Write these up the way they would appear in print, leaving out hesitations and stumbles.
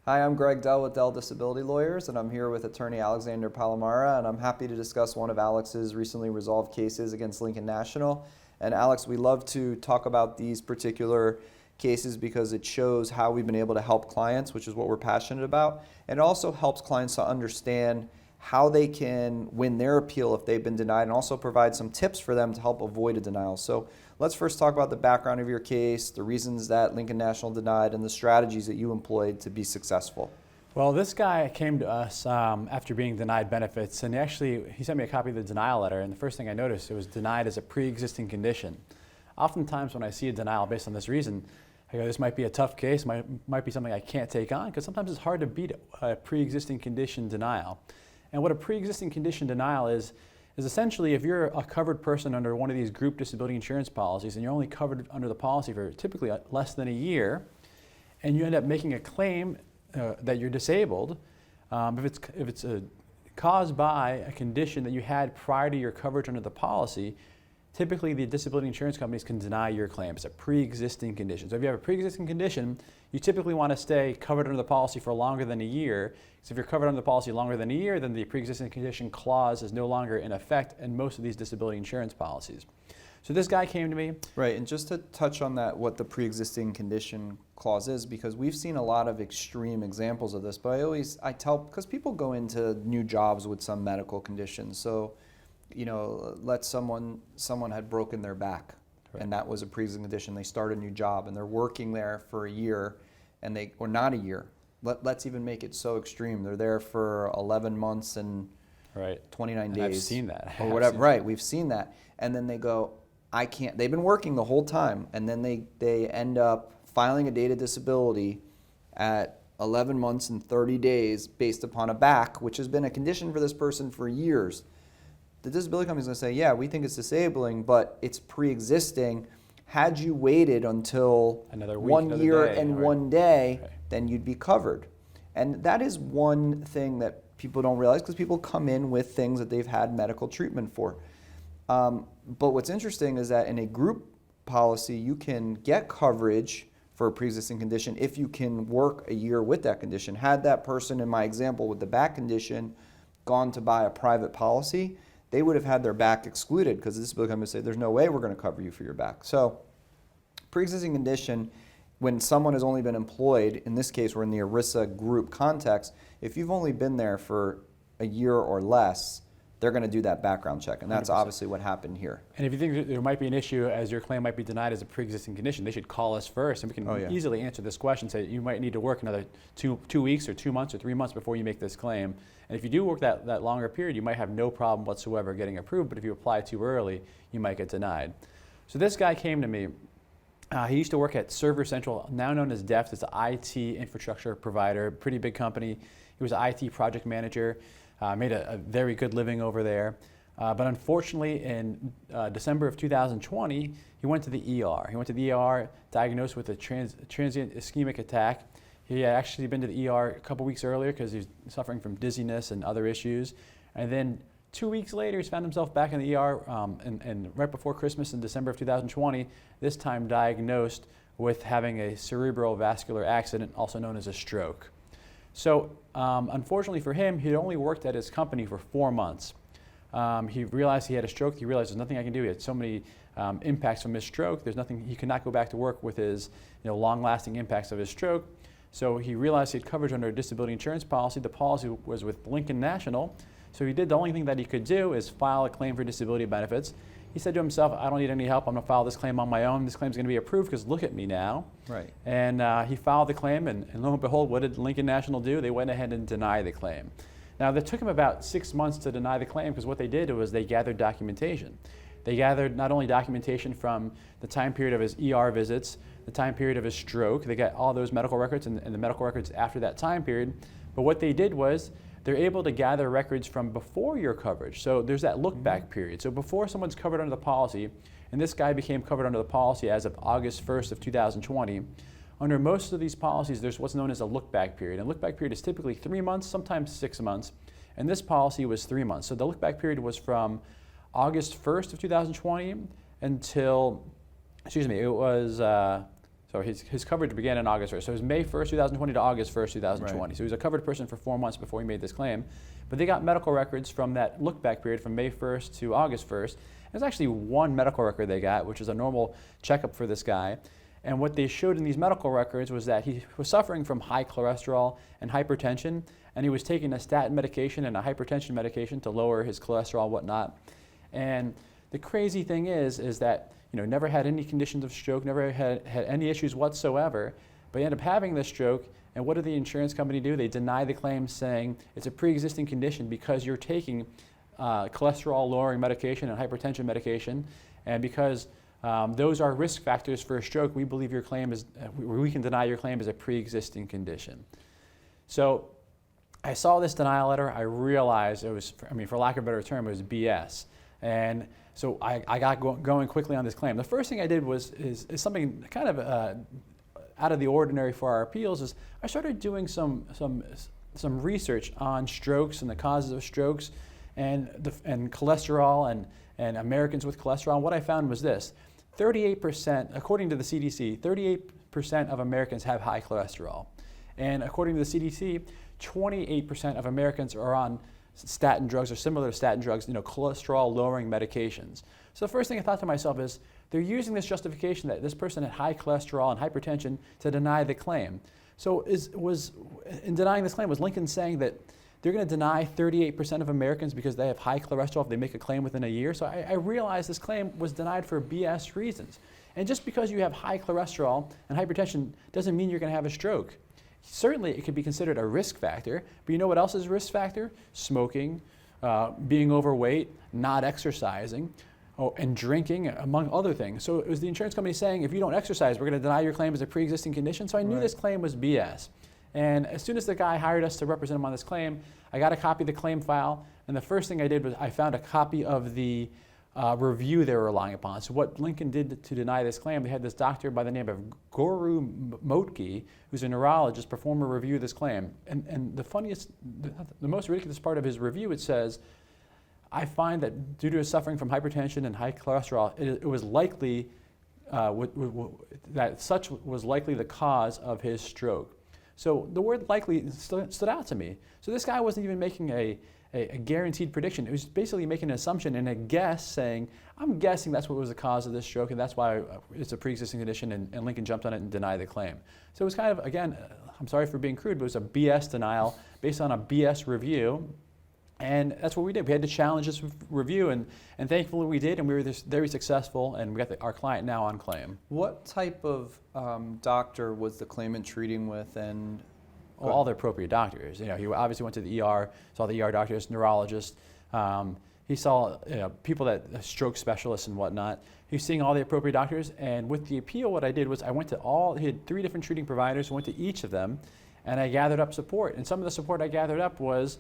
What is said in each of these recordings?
Hi, I'm Greg Dell with Dell Disability Lawyers, and I'm here with Attorney Alexander Palamara, and I'm happy to discuss one of Alex's recently resolved cases against Lincoln National. And Alex, we love to talk about these particular cases because it shows how we've been able to help clients, which is what we're passionate about, and it also helps clients to understand how they can win their appeal if they've been denied, and also provide some tips for them to help avoid a denial. So let's first talk about the background of your case, the reasons that Lincoln National denied, and the strategies that you employed to be successful. Well, this guy came to us after being denied benefits, and he sent me a copy of the denial letter, and the first thing I noticed, it was denied as a pre-existing condition. Oftentimes when I see a denial based on this reason, I go, this might be a tough case, might be something I can't take on, because sometimes it's hard to beat a pre-existing condition denial. And what a pre-existing condition denial is essentially if you're a covered person under one of these group disability insurance policies and you're only covered under the policy for typically less than a year, and you end up making a claim that you're disabled, if it's caused by a condition that you had prior to your coverage under the policy, typically the disability insurance companies can deny your claim. It's a pre-existing condition. So if you have a pre-existing condition, you typically want to stay covered under the policy for longer than a year. So if you're covered under the policy longer than a year, then the pre-existing condition clause is no longer in effect in most of these disability insurance policies. So this guy came to me. Right, and just to touch on that, what the pre-existing condition clause is, because we've seen a lot of extreme examples of this, but I tell, because people go into new jobs with some medical conditions. So, you know, someone had broken their back, right, and that was a pre-existing condition. They start a new job and they're working there for a year, or not a year. Let's even make it so extreme. They're there for 11 months and 29 days. I've seen that. Or whatever. Right, we've seen that. And then they go, I can't. They've been working the whole time, and then they end up filing a date of disability at 11 months and 30 days based upon a back, which has been a condition for this person for years. The disability company is going to say, yeah, we think it's disabling, but it's pre-existing. Had you waited until another week, 1 year day, and right, 1 day, then you'd be covered. And that is one thing that people don't realize, because people come in with things that they've had medical treatment for. But what's interesting is that in a group policy, you can get coverage for a pre-existing condition if you can work a year with that condition. Had that person, in my example with the back condition, gone to buy a private policy, they would have had their back excluded, because the disability company would say, there's no way we're going to cover you for your back. So pre-existing condition, when someone has only been employed, in this case we're in the ERISA group context, if you've only been there for a year or less, they're going to do that background check, and that's 100%. Obviously what happened here. And if you think there might be an issue as your claim might be denied as a pre-existing condition, they should call us first, and we can easily answer this question. Say you might need to work another two weeks or 2 months or 3 months before you make this claim. And if you do work that longer period, you might have no problem whatsoever getting approved, but if you apply too early, you might get denied. So this guy came to me. He used to work at Server Central, now known as DEFT. It's an IT infrastructure provider, pretty big company. He was an IT project manager. Made a very good living over there. But unfortunately, in December of 2020, he went to the ER. He went to the ER, diagnosed with a transient ischemic attack. He had actually been to the ER a couple weeks earlier because he was suffering from dizziness and other issues. And then 2 weeks later, he's found himself back in the ER, and right before Christmas in December of 2020, this time diagnosed with having a cerebral vascular accident, also known as a stroke. So unfortunately for him, he had only worked at his company for 4 months. He realized he had a stroke. He realized there's nothing I can do. He had so many impacts from his stroke. There's nothing, he could not go back to work with his long-lasting impacts of his stroke. So he realized he had coverage under a disability insurance policy. The policy was with Lincoln National. So he did the only thing that he could do is file a claim for disability benefits. He said to himself, I don't need any help. I'm going to file this claim on my own. This claim is going to be approved because look at me now. Right. And he filed the claim, and lo and behold, what did Lincoln National do? They went ahead and denied the claim. Now, it took him about 6 months to deny the claim because what they did was they gathered documentation. They gathered not only documentation from the time period of his ER visits, the time period of his stroke, they got all those medical records and the medical records after that time period, but what they did was they're able to gather records from before your coverage. So there's that look back period. So before someone's covered under the policy, and this guy became covered under the policy as of August 1st of 2020, under most of these policies, there's what's known as a look back period. And look back period is typically 3 months, sometimes 6 months, and this policy was 3 months. So the look back period was from August 1st of 2020 until, it was So his coverage began in August 1st. So it was May 1st, 2020 to August 1st, 2020. Right. So he was a covered person for 4 months before he made this claim. But they got medical records from that look-back period from May 1st to August 1st. There's actually one medical record they got, which is a normal checkup for this guy. And what they showed in these medical records was that he was suffering from high cholesterol and hypertension, and he was taking a statin medication and a hypertension medication to lower his cholesterol and whatnot. And the crazy thing is that, never had any conditions of stroke, never had any issues whatsoever, but he ended up having this stroke. And what did the insurance company do? They deny the claim, saying it's a pre-existing condition because you're taking cholesterol-lowering medication and hypertension medication, and because those are risk factors for a stroke, we believe your claim is, we can deny your claim as a pre-existing condition. So I saw this denial letter. I realized it was, for lack of a better term, it was BS. And so I got going quickly on this claim. The first thing I did is something kind of out of the ordinary for our appeals. Is I started doing some research on strokes and the causes of strokes, and cholesterol and Americans with cholesterol. And what I found was this: 38%, according to the CDC, 38% of Americans have high cholesterol, and according to the CDC, 28% of Americans are on statin drugs or similar to statin drugs, cholesterol-lowering medications. So the first thing I thought to myself is, they're using this justification that this person had high cholesterol and hypertension to deny the claim. So in denying this claim, was Lincoln saying that they're going to deny 38% of Americans because they have high cholesterol if they make a claim within a year? So I realized this claim was denied for BS reasons. And just because you have high cholesterol and hypertension doesn't mean you're going to have a stroke. Certainly, it could be considered a risk factor, but you know what else is a risk factor? Smoking, being overweight, not exercising, and drinking, among other things. So it was the insurance company saying, if you don't exercise, we're going to deny your claim as a pre-existing condition. So I knew this claim was BS. And as soon as the guy hired us to represent him on this claim, I got a copy of the claim file, and the first thing I did was I found a copy of the review they were relying upon. So what Lincoln did to deny this claim, they had this doctor by the name of Guru Motke, who's a neurologist, perform a review of this claim. And the most ridiculous part of his review, it says, I find that due to his suffering from hypertension and high cholesterol, it was likely that such was likely the cause of his stroke. So the word likely stood out to me. So this guy wasn't even making a guaranteed prediction. It was basically making an assumption and a guess, saying, I'm guessing that's what was the cause of this stroke, and that's why it's a pre-existing condition, and Lincoln jumped on it and denied the claim. So it was kind of, again, I'm sorry for being crude, but it was a BS denial based on a BS review. And that's what we did. We had to challenge this review, and thankfully we did, and we were very successful, and we got our client now on claim. What type of doctor was the claimant treating with? And all the appropriate doctors. He obviously went to the ER, saw the ER doctors, neurologists. He saw people stroke specialists and whatnot. He was seeing all the appropriate doctors, and with the appeal, what I did was I went to he had 3 different treating providers, went to each of them, and I gathered up support. And some of the support I gathered up was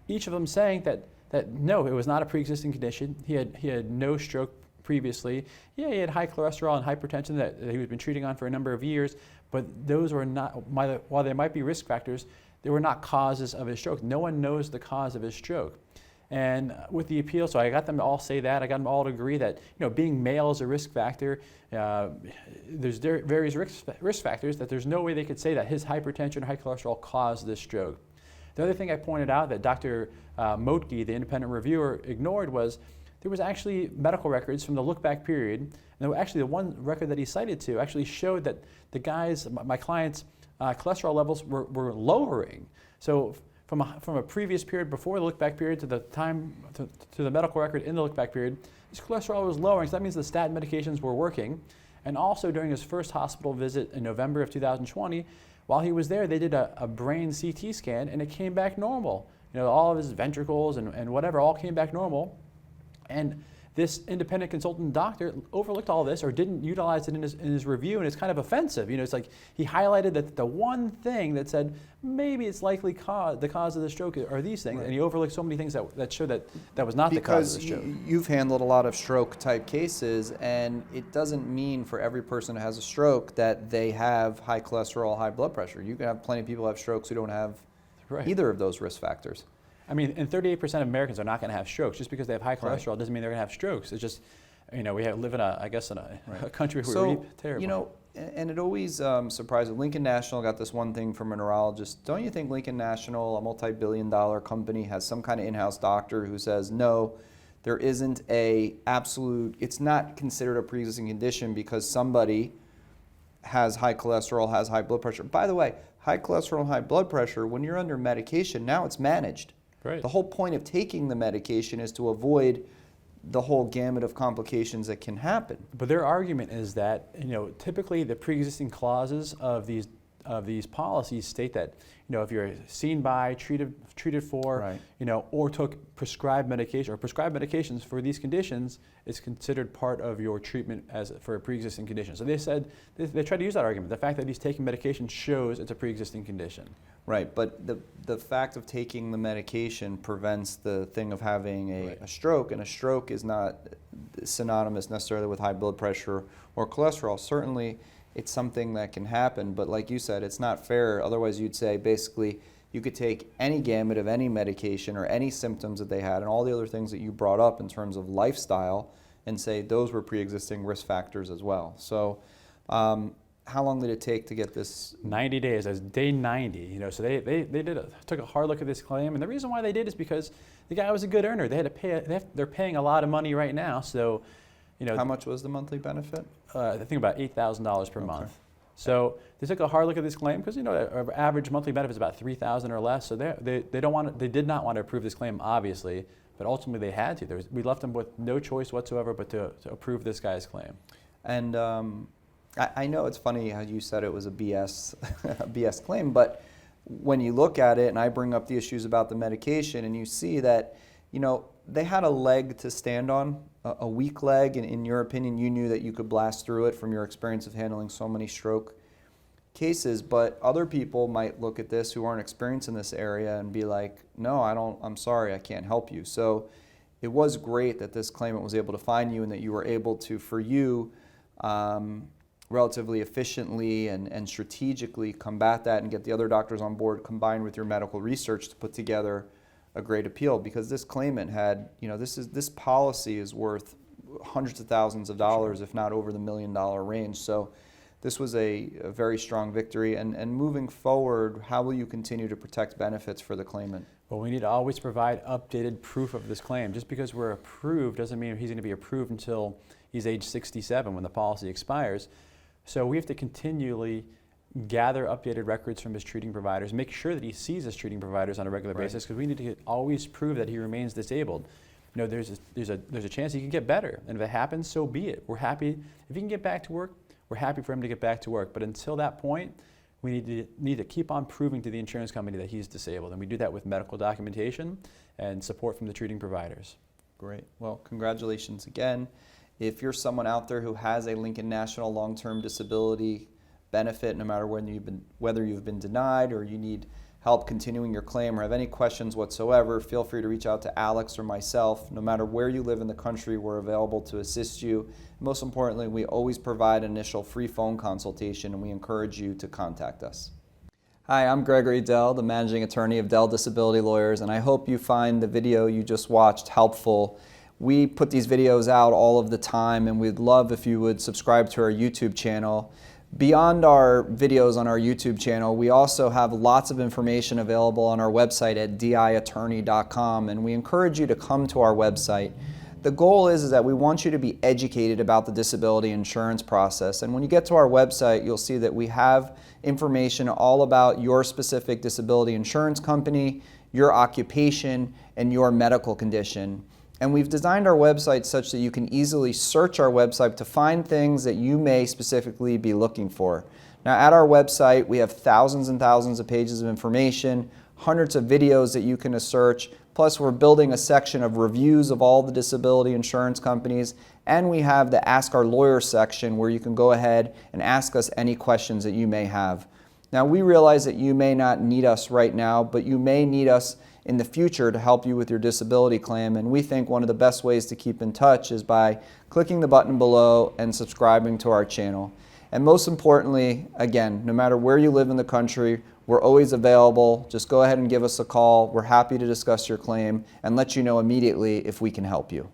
each of them saying that no, it was not a pre-existing condition. He had no stroke previously. Yeah, he had high cholesterol and hypertension that he had been treating on for a number of years, but those were not, while they might be risk factors, they were not causes of his stroke. No one knows the cause of his stroke. And with the appeal, so I got them to all say that. I got them all to agree that being male is a risk factor. There's various risk factors that there's no way they could say that his hypertension or high cholesterol caused this stroke. The other thing I pointed out that Dr. Motke, the independent reviewer, ignored was there was actually medical records from the look-back period. And actually, the one record that he cited to actually showed that my client's cholesterol levels were lowering. So from a previous period before the look-back period to the time to the medical record in the look-back period, his cholesterol was lowering. So that means the statin medications were working. And also during his first hospital visit in November of 2020, while he was there, they did a brain CT scan, and it came back normal. All of his ventricles and whatever all came back normal. And this independent consultant doctor overlooked all this or didn't utilize it in his review, and it's kind of offensive. It's like he highlighted that the one thing that said maybe it's likely the cause of the stroke are these things, and he overlooked so many things that showed that was not the cause of the stroke. Because you've handled a lot of stroke type cases, and it doesn't mean for every person who has a stroke that they have high cholesterol, high blood pressure. You can have plenty of people who have strokes who don't have either of those risk factors. And 38% of Americans are not going to have strokes. Just because they have high cholesterol doesn't mean they're going to have strokes. It's just, we live in a country where we reap terribly. And it always surprises. Lincoln National got this one thing from a neurologist. Don't you think Lincoln National, a multi-billion-dollar company, has some kind of in-house doctor who says, no, there isn't a absolute, it's not considered a pre-existing condition because somebody has high cholesterol, has high blood pressure. By the way, high cholesterol and high blood pressure, when you're under medication, now it's managed. Right. The whole point of taking the medication is to avoid the whole gamut of complications that can happen. But their argument is that, typically the pre-existing clauses of these policies state that, if you're seen by, treated for, right. Or took prescribed medication or prescribed medications for these conditions, is considered part of your treatment for a pre-existing condition. So they said, they tried to use that argument. The fact that he's taking medication shows it's a pre-existing condition. Right, but the fact of taking the medication prevents the thing of having a stroke, and a stroke is not synonymous necessarily with high blood pressure or cholesterol. Certainly, it's something that can happen, but like you said, it's not fair. Otherwise, you'd say basically you could take any gamut of any medication or any symptoms that they had and all the other things that you brought up in terms of lifestyle and say those were pre-existing risk factors as well. So how long did it take to get this? 90 days. That was day 90. So they took a hard look at this claim, and the reason why they did is because the guy was a good earner. They had to pay. They're paying a lot of money right now. So, how much was the monthly benefit? I think about $8,000 per month. So they took a hard look at this claim because our average monthly benefit is about $3,000 or less. So they did not want to approve this claim, obviously, but ultimately they had to. We left them with no choice whatsoever but to approve this guy's claim. And I know it's funny how you said it was a BS, a BS claim, but when you look at it, and I bring up the issues about the medication, and you see that, they had a leg to stand on, a weak leg, and in your opinion, you knew that you could blast through it from your experience of handling so many stroke cases, but other people might look at this who aren't experienced in this area and be like, no, I'm sorry, I can't help you. So it was great that this claimant was able to find you and that you were able to, for you, relatively efficiently and strategically combat that and get the other doctors on board combined with your medical research to put together a great appeal, because this claimant had, this policy is worth hundreds of thousands of dollars, if not over the $1 million range. So this was a very strong victory. And moving forward, how will you continue to protect benefits for the claimant? Well, we need to always provide updated proof of this claim. Just because we're approved doesn't mean he's going to be approved until he's age 67 when the policy expires. So we have to continually gather updated records from his treating providers, make sure that he sees his treating providers on a regular basis, because we need to always prove that he remains disabled. There's a chance he can get better, and if it happens, so be it. We're happy if he can get back to work. We're happy for him to get back to work, but until that point, we need to keep on proving to the insurance company that he's disabled, and we do that with medical documentation and support from the treating providers. Great. Well, congratulations again. If you're someone out there who has a Lincoln National long-term disability benefit, no matter whether you've been denied or you need help continuing your claim or have any questions whatsoever, feel free to reach out to Alex or myself. No matter where you live in the country, we're available to assist you. Most importantly, we always provide initial free phone consultation, and we encourage you to contact us. Hi, I'm Gregory Dell, the managing attorney of Dell Disability Lawyers, and I hope you find the video you just watched helpful. We put these videos out all of the time, and we'd love if you would subscribe to our YouTube channel. Beyond our videos on our YouTube channel, we also have lots of information available on our website at diattorney.com, and we encourage you to come to our website. The goal is that we want you to be educated about the disability insurance process, and when you get to our website, you'll see that we have information all about your specific disability insurance company, your occupation, and your medical condition. And we've designed our website such that you can easily search our website to find things that you may specifically be looking for. Now, at our website, we have thousands and thousands of pages of information, hundreds of videos that you can search, plus we're building a section of reviews of all the disability insurance companies, and we have the Ask Our Lawyer section where you can go ahead and ask us any questions that you may have. Now, we realize that you may not need us right now, but you may need us in the future to help you with your disability claim, and we think one of the best ways to keep in touch is by clicking the button below and subscribing to our channel. And most importantly, again, no matter where you live in the country, we're always available. Just go ahead and give us a call. We're happy to discuss your claim and let you know immediately if we can help you.